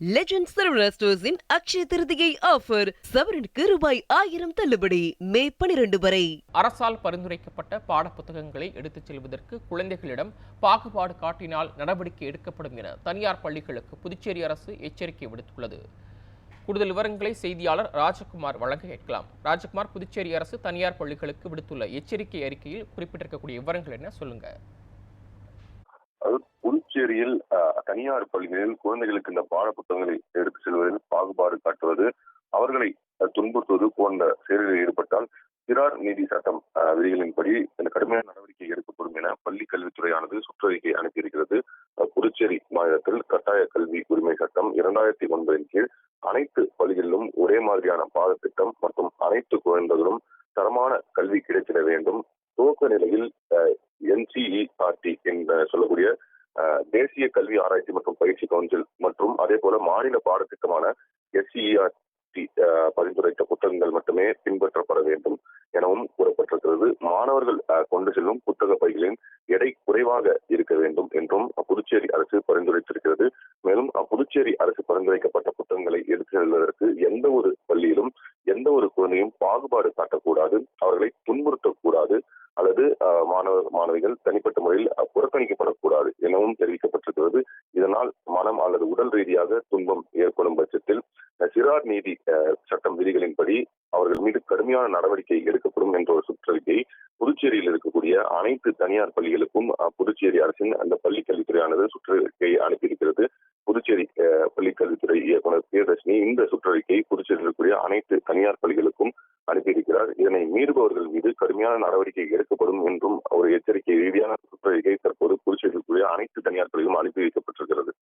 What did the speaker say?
Legend Saravana ஸ்டோர்ஸின் Akshaya Tritiya offer சவரனுக்கு ரூபாய் 1000 தள்ளுபடி மே 12 வரை. அரசால் பரிந்துரைக்கப்பட்ட பாடப்புத்தகங்களை எடுத்துச் செல்வதற்கு குழந்தைகளிடம் பாகுபாடு காட்டினால் நடவடிக்கை எடுக்கப்படும் என தனியார் பள்ளிகளுக்கு புதுச்சேரி அரசு எச்சரிக்கை விடுத்துள்ளது. கூடுதல் விவரங்களை செய்தியாளர் ராஜகுமார் வழங்க கேட்கலாம். ராஜகுமார், புதுச்சேரி அரசு தனியார் பள்ளிகளுக்கு விடுத்துள்ள எச்சரிக்கை அறிக்கையில் குறிப்பிட்டிருக்கக்கூடிய விவரங்கள் என்ன, சொல்லுங்க. புதுச்சேரியில் தனியார் பள்ளிகளில் குழந்தைகளுக்கு இந்த பாட புத்தகங்களை எடுத்து செல்வதில் பாகுபாடு காட்டுவது, அவர்களை துன்புறுத்துவது போன்ற செயல்களில் ஈடுபட்டால் சிறார் நீதி சட்டம் விதிகளின்படி இந்த கடுமையான நடவடிக்கை எடுக்கப்படும் என பள்ளி கல்வித்துறையானது சுற்றறிக்கை அனுப்பியிருக்கிறது. புதுச்சேரி மாநிலத்தில் கட்டாய கல்வி உரிமை சட்டம் 2009 கீழ் அனைத்து பள்ளிகளிலும் ஒரே மாதிரியான பாடத்திட்டம் மற்றும் அனைத்து குழந்தைகளும் தரமான கல்வி கிடைத்திட வேண்டும். துவக்க நிலையில் NCERT என்று சொல்லக்கூடிய தேசிய கல்வி ஆராய்ச்சி மற்றும் பயிற்சி கவுன்சில் மற்றும் அதே போல மாநில பாடத்திட்டமான SCERT பரிந்துரைத்த புத்தகங்கள் மட்டுமே பின்பற்றப்பட வேண்டும் எனவும் கூறப்பட்டிருக்கிறது. மாணவர்கள் கொண்டு செல்லும் புத்தக பைகளின் எடை குறைவாக இருக்க வேண்டும் என்றும் புதுச்சேரி அரசு பரிந்துரைத்திருக்கிறது. மேலும் புதுச்சேரி அரசு பரிந்துரைக்கப்பட்ட புத்தகங்களை எடுத்து செல்வதற்கு எந்த ஒரு பள்ளியிலும் எந்த ஒரு குழந்தையும் பாகுபாடு காட்டக்கூடாது, அவர்களை துன்புறுத்தக்கூடாது அல்லது மாணவிகள் தனிப்பட்ட முறையில் புறக்கணிக்கப்படக்கூடாது எனவும் தெரிவிக்கப்பட்டிருக்கிறது. இதனால் மனம் அல்லது உடல் ரீதியாக துன்பம் ஏற்படும் பட்சத்தில் சிறார் நீதி சட்டம் விதிகளின்படி அவர்கள் மீது கடுமையான நடவடிக்கை எடுக்கப்படும் என்ற ஒரு சுற்றறிக்கையை புதுச்சேரியில் இருக்கக்கூடிய அனைத்து தனியார் பள்ளிகளுக்கும் புதுச்சேரி அரசின் அந்த பள்ளி கல்வித்துறையானது சுற்றறிக்கையை அனுப்பியிருக்கிறது. புதுச்சேரி பள்ளிக்கல்வித்துறை இயக்குநர் பிரியதர்ஷினி இந்த சுற்றறிக்கையை புதுச்சேரியில் இருக்கக்கூடிய அனைத்து தனியார் பள்ளிகளுக்கும் அனுப்பியிருக்கிறார். இதனை மீறுபவர்கள் மீது கடுமையான நடவடிக்கை எடுக்கப்படும் என்றும் ஒரு எச்சரிக்கை ரீதியான சுற்றறிக்கை தற்போது புதுச்சேரியில் இருக்கக்கூடிய அனைத்து தனியார் பள்ளிகளும் அனுப்பி வைக்கப்பட்டிருக்கிறது.